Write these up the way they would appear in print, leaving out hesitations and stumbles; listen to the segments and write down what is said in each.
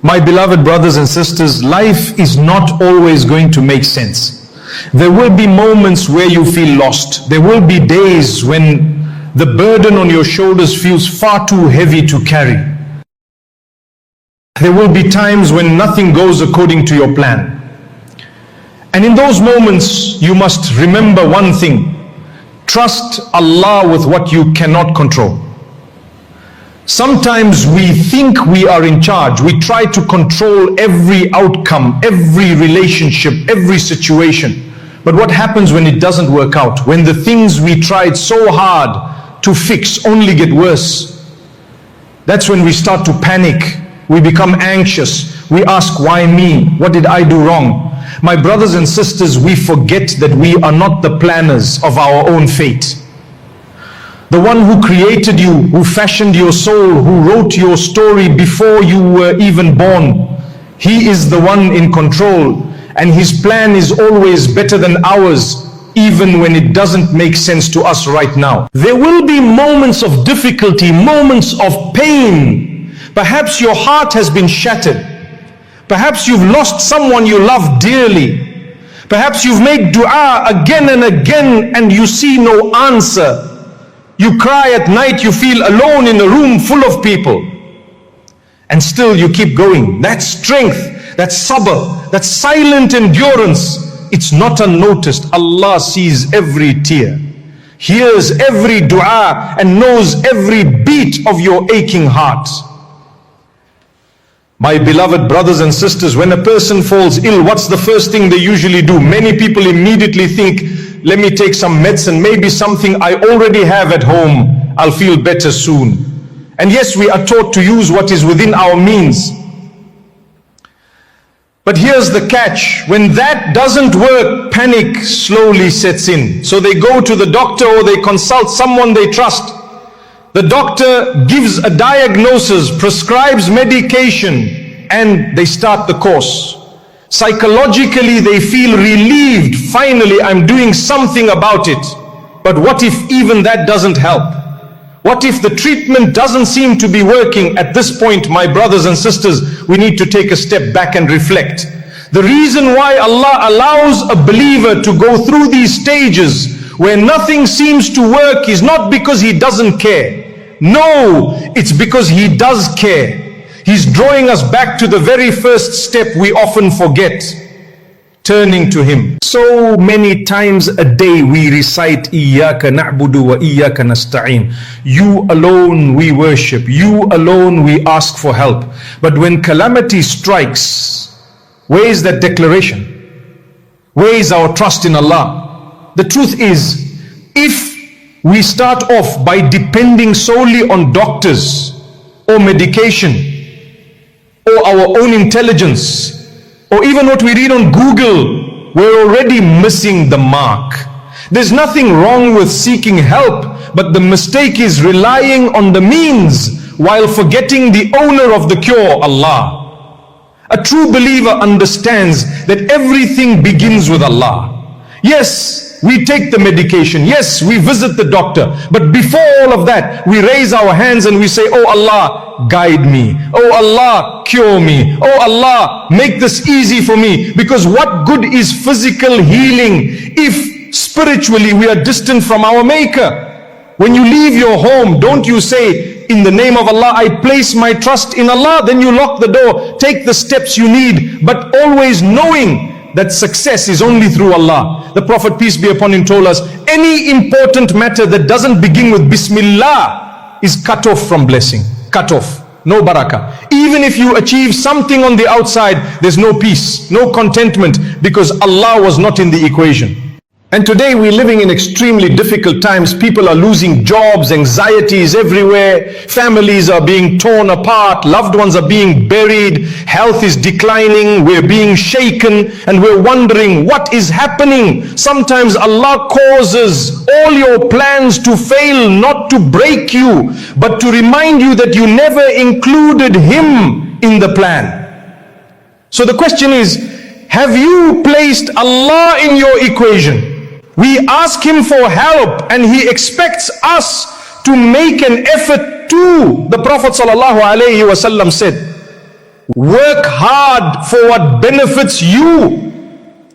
My beloved brothers and sisters, life is not always going to make sense. There will be moments where you feel lost. There will be days when the burden on your shoulders feels far too heavy to carry. There will be times when nothing goes according to your plan. And in those moments, you must remember one thing. Trust Allah with what you cannot control. Sometimes we think we are in charge. We try to control every outcome, every relationship, every situation. But what happens when it doesn't work out? When the things we tried so hard to fix only get worse? That's when we start to panic. We become anxious. We ask, why me? What did I do wrong? My brothers and sisters, we forget that we are not the planners of our own fate. The one who created you, who fashioned your soul, who wrote your story before you were even born, He is the one in control, and His plan is always better than ours, even when it doesn't make sense to us right now. There will be moments of difficulty, moments of pain. Perhaps your heart has been shattered. Perhaps you've lost someone you love dearly. Perhaps you've made dua again and again and you see no answer. You cry at night, you feel alone in a room full of people. And still you keep going. That's strength, that's sabr, that's silent endurance. It's not unnoticed. Allah sees every tear, hears every dua, and knows every beat of your aching heart. My beloved brothers and sisters, when a person falls ill, what's the first thing they usually do? Many people immediately think, let me take some medicine, maybe something I already have at home, I'll feel better soon. And yes, we are taught to use what is within our means. But here's the catch. When that doesn't work, panic slowly sets in. So they go to the doctor or they consult someone they trust. The doctor gives a diagnosis, prescribes medication, and they start the course. Psychologically, they feel relieved. Finally, I'm doing something about it. But what if even that doesn't help? What if the treatment doesn't seem to be working? At this point, my brothers and sisters, we need to take a step back and reflect. The reason why Allah allows a believer to go through these stages where nothing seems to work is not because He doesn't care. No, it's because He does care. He's drawing us back to the very first step we often forget, turning to Him. So many times a day we recite Iyyaka na'budu wa Iyyaka nasta'in. You alone we worship, you alone we ask for help. But when calamity strikes, where is that declaration? Where is our trust in Allah? The truth is, if we start off by depending solely on doctors or medication or our own intelligence or even what we read on Google, we're already missing the mark. There's nothing wrong with seeking help, but the mistake is relying on the means while forgetting the owner of the cure, Allah. A true believer understands that everything begins with Allah. Yes, we take the medication. Yes, we visit the doctor. But before all of that, we raise our hands and we say, oh Allah, guide me. Oh Allah, cure me. Oh Allah, make this easy for me. Because what good is physical healing if spiritually we are distant from our Maker? When you leave your home, don't you say, in the name of Allah, I place my trust in Allah. Then you lock the door, take the steps you need, but always knowing that success is only through Allah. The Prophet, peace be upon him, told us, any important matter that doesn't begin with Bismillah is cut off from blessing. Cut off. No barakah. Even if you achieve something on the outside, there's no peace, no contentment, because Allah was not in the equation. And today we're living in extremely difficult times. People are losing jobs, anxieties everywhere, families are being torn apart, loved ones are being buried, health is declining, we're being shaken, and we're wondering what is happening. Sometimes Allah causes all your plans to fail, not to break you, but to remind you that you never included Him in the plan. So the question is, have you placed Allah in your equation? We ask Him for help and He expects us to make an effort too. The Prophet ﷺ said, Work hard for what benefits you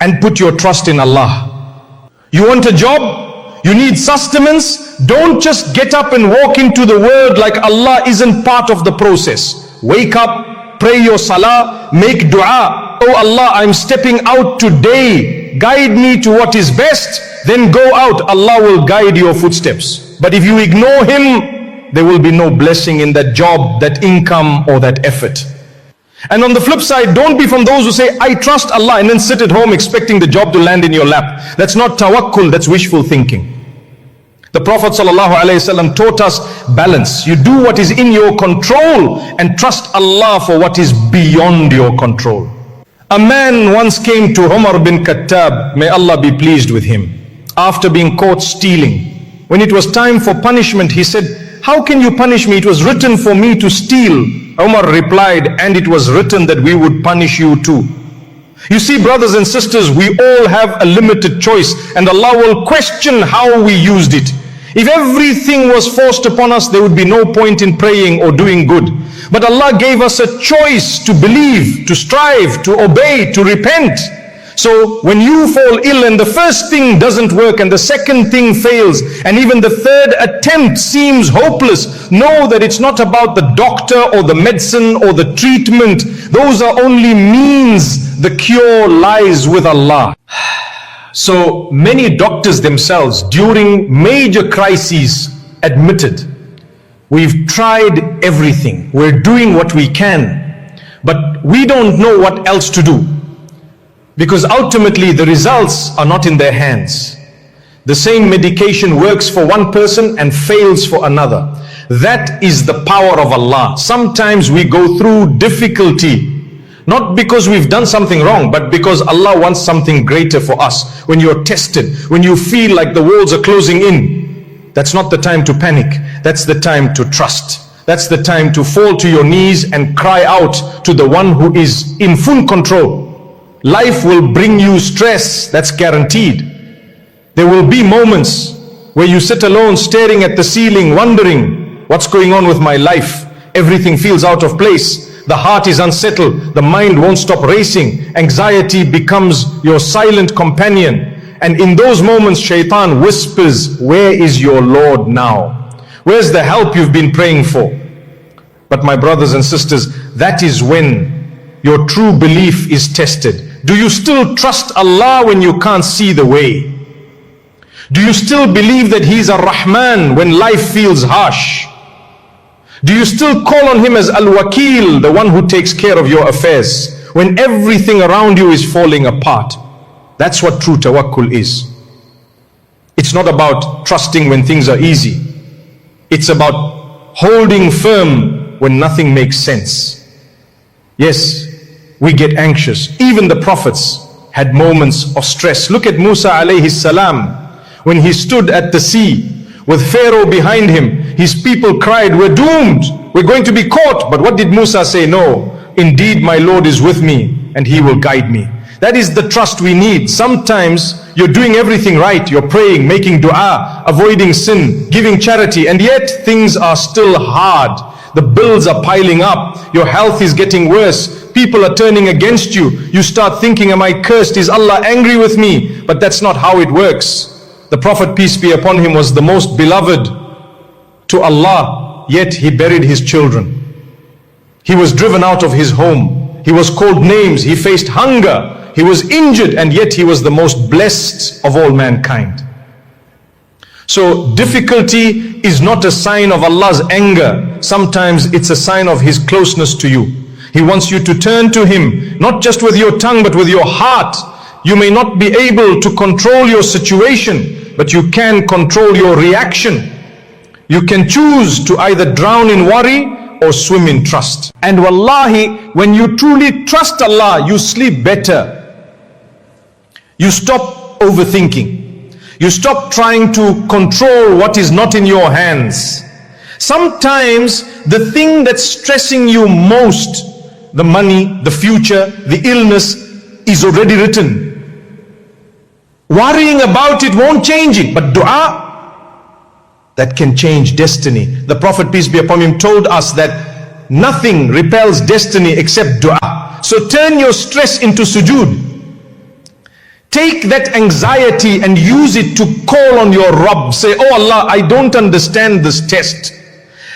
and put your trust in Allah. You want a job? You need sustenance? Don't just get up and walk into the world like Allah isn't part of the process. Wake up, pray your salah, make dua. Oh Allah, I'm stepping out today. Guide me to what is best. Then go out. Allah will guide your footsteps. But if you ignore Him, there will be no blessing in that job, that income, or that effort. And on the flip side, don't be from those who say, I trust Allah, and then sit at home expecting the job to land in your lap. That's not tawakkul, that's wishful thinking. The Prophet ﷺ taught us balance. You do what is in your control and trust Allah for what is beyond your control. A man once came to Umar bin Khattab, may Allah be pleased with him, after being caught stealing. When it was time for punishment, he said, how can you punish me? It was written for me to steal. Umar replied, and it was written that we would punish you too. You see, brothers and sisters, we all have a limited choice, and Allah will question how we used it. If everything was forced upon us, there would be no point in praying or doing good. But Allah gave us a choice to believe, to strive, to obey, to repent. So when you fall ill and the first thing doesn't work and the second thing fails and even the third attempt seems hopeless, know that it's not about the doctor or the medicine or the treatment. Those are only means. The cure lies with Allah. So many doctors themselves during major crises admitted, we've tried everything, we're doing what we can, but we don't know what else to do. Because ultimately the results are not in their hands. The same medication works for one person and fails for another. That is the power of Allah. Sometimes we go through difficulty, not because we've done something wrong, but because Allah wants something greater for us. When you're tested, when you feel like the walls are closing in, that's not the time to panic. That's the time to trust. That's the time to fall to your knees and cry out to the one who is in full control. Life will bring you stress, that's guaranteed. There will be moments where you sit alone staring at the ceiling, wondering, what's going on with my life? Everything feels out of place. The heart is unsettled. The mind won't stop racing. Anxiety becomes your silent companion. And in those moments, shaitan whispers, where is your Lord now? Where's the help you've been praying for? But my brothers and sisters, that is when your true belief is tested. Do you still trust Allah when you can't see the way? Do you still believe that He's a Rahman when life feels harsh? Do you still call on Him as Al-Wakil, the one who takes care of your affairs, when everything around you is falling apart? That's what true tawakkul is. It's not about trusting when things are easy. It's about holding firm when nothing makes sense. Yes, we get anxious. Even the prophets had moments of stress. Look at Musa alayhi salam. When he stood at the sea with Pharaoh behind him, his people cried, we're doomed, we're going to be caught. But what did Musa say? No, indeed my Lord is with me and He will guide me. That is the trust we need. Sometimes you're doing everything right. You're praying, making dua, avoiding sin, giving charity, and yet things are still hard. The bills are piling up. Your health is getting worse. People are turning against you. You start thinking, am I cursed? Is Allah angry with me? But that's not how it works. The Prophet, peace be upon him, was the most beloved to Allah, yet he buried his children. He was driven out of his home. He was called names. He faced hunger. He was injured, and yet he was the most blessed of all mankind. So difficulty is not a sign of Allah's anger. Sometimes it's a sign of His closeness to you. He wants you to turn to Him, not just with your tongue, but with your heart. You may not be able to control your situation, but you can control your reaction. You can choose to either drown in worry or swim in trust. And wallahi, when you truly trust Allah, you sleep better. You stop overthinking. You stop trying to control what is not in your hands. Sometimes the thing that's stressing you most, the money, the future, the illness, is already written. Worrying about it won't change it, but dua, that can change destiny. The Prophet, peace be upon him, told us that nothing repels destiny except dua. So turn your stress into sujood. Take that anxiety and use it to call on your Rabb. Say, oh Allah, I don't understand this test,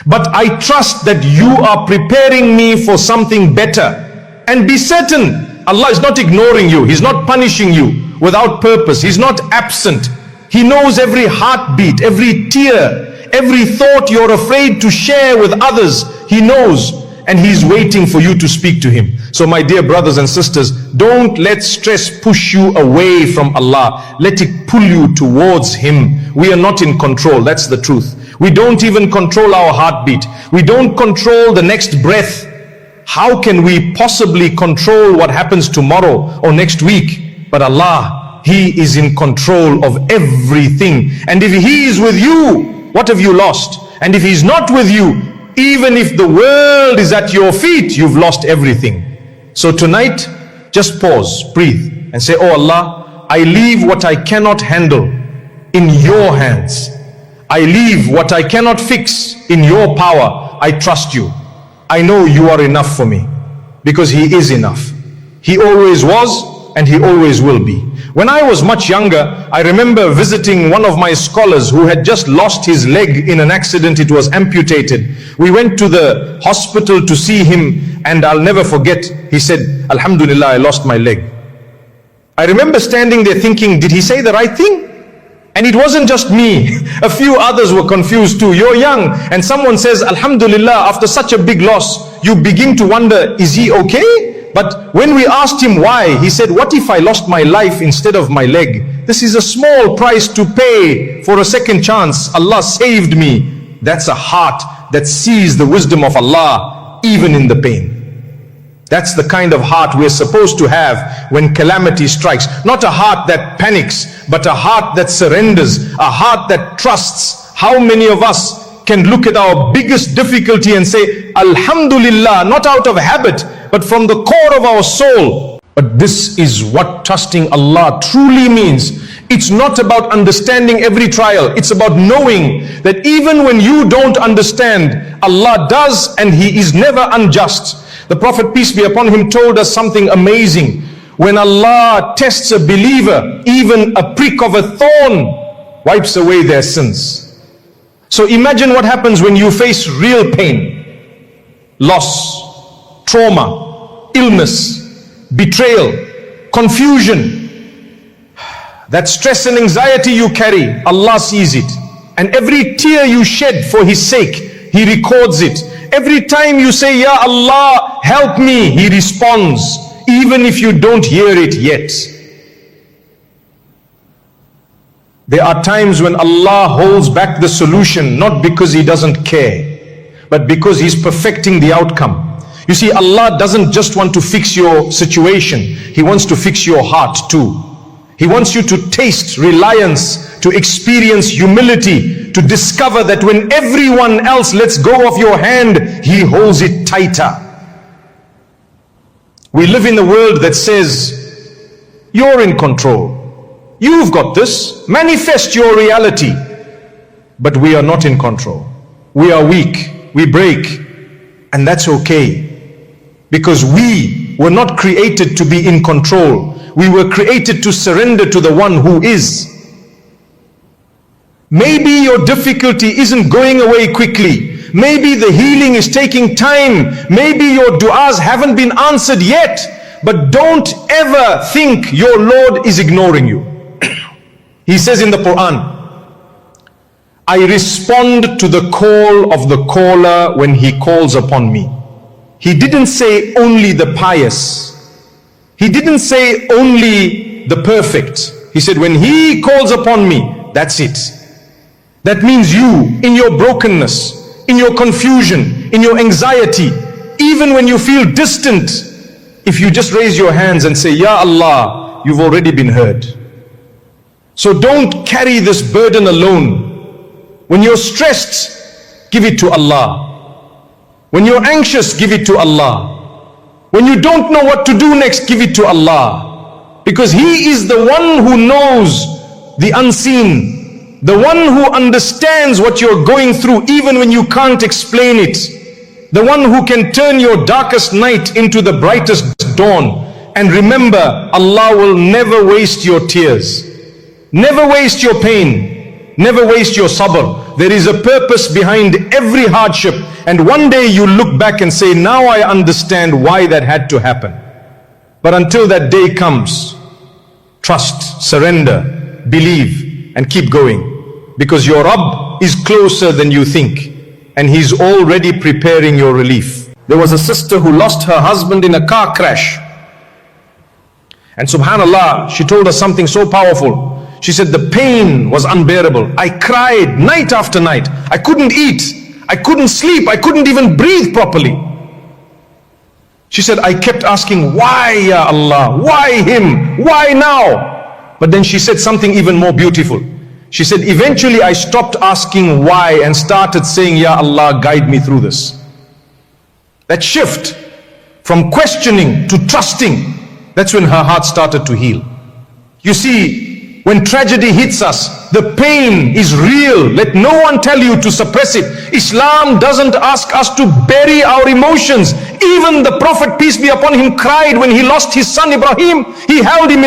but I trust that you are preparing me for something better. And be certain, Allah is not ignoring you. He's not punishing you without purpose. He's not absent. He knows every heartbeat, every tear, every thought you're afraid to share with others. He knows, and He's waiting for you to speak to Him. So my dear brothers and sisters, don't let stress push you away from Allah. Let it pull you towards Him. We are not in control. That's the truth. We don't even control our heartbeat. We don't control the next breath. How can we possibly control what happens tomorrow or next week? But Allah, He is in control of everything. And if He is with you, what have you lost? And if He's not with you, even if the world is at your feet, you've lost everything. So tonight, just pause, breathe, and say, oh Allah, I leave what I cannot handle in your hands. I leave what I cannot fix in your power. I trust you. I know you are enough for me, because He is enough. He always was, and He always will be. When I was much younger, I remember visiting one of my scholars who had just lost his leg in an accident. It was amputated. We went to the hospital to see him, and I'll never forget, he said, Alhamdulillah, I lost my leg. I remember standing there thinking, did he say the right thing? And it wasn't just me. A few others were confused too. You're young, and someone says, Alhamdulillah, after such a big loss, you begin to wonder, is he okay? But when we asked him why, he said, what if I lost my life instead of my leg? This is a small price to pay for a second chance. Allah saved me. That's a heart that sees the wisdom of Allah even in the pain. That's the kind of heart we're supposed to have when calamity strikes. Not a heart that panics, but a heart that surrenders, a heart that trusts. How many of us can look at our biggest difficulty and say, Alhamdulillah, not out of habit, but from the core of our soul? But this is what trusting Allah truly means. It's not about understanding every trial. It's about knowing that even when you don't understand, Allah does, and He is never unjust. The Prophet, peace be upon him, told us something amazing. When Allah tests a believer, even a prick of a thorn wipes away their sins. So imagine what happens when you face real pain, loss, trauma, illness, betrayal, confusion. That stress and anxiety you carry, Allah sees it. And every tear you shed for His sake, He records it. Every time you say, Ya Allah, help me, He responds, even if you don't hear it yet. There are times when Allah holds back the solution, not because He doesn't care, but because He's perfecting the outcome. You see, Allah doesn't just want to fix your situation, He wants to fix your heart too. He wants you to taste reliance, to experience humility, to discover that when everyone else lets go of your hand, He holds it tighter. We live in a world that says, you're in control. You've got this. Manifest your reality. But we are not in control. We are weak. We break. And that's okay. Because we were not created to be in control. We were created to surrender to the one who is. Maybe your difficulty isn't going away quickly. Maybe the healing is taking time. Maybe your du'as haven't been answered yet. But don't ever think your Lord is ignoring you. He says in the Quran, I respond to the call of the caller when he calls upon me. He didn't say only the pious. He didn't say only the perfect. He said, when He calls upon me, that's it. That means you, in your brokenness, in your confusion, in your anxiety, even when you feel distant, if you just raise your hands and say, Ya Allah, you've already been heard. So don't carry this burden alone. When you're stressed, give it to Allah. When you're anxious, give it to Allah. When you don't know what to do next, give it to Allah. Because He is the one who knows the unseen, the one who understands what you're going through even when you can't explain it, the one who can turn your darkest night into the brightest dawn. And remember, Allah will never waste your tears, never waste your pain, never waste your sabr. There is a purpose behind every hardship, and one day you look back and say, now I understand why that had to happen. But until that day comes, trust, surrender, believe, and keep going, because your Rabb is closer than you think, and He's already preparing your relief. There was a sister who lost her husband in a car crash. And subhanallah, she told us something so powerful. She said, the pain was unbearable. I cried night after night. I couldn't eat. I couldn't sleep. I couldn't even breathe properly. She said, I kept asking, why, Ya Allah? Why him? Why now? But then she said something even more beautiful. She said, eventually I stopped asking why and started saying, Ya Allah, guide me through this. That shift from questioning to trusting, that's when her heart started to heal. You see, when tragedy hits us, the pain is real. Let no one tell you to suppress it. Islam doesn't ask us to bury our emotions. Even the Prophet, peace be upon him, cried when he lost his son Ibrahim. He held him in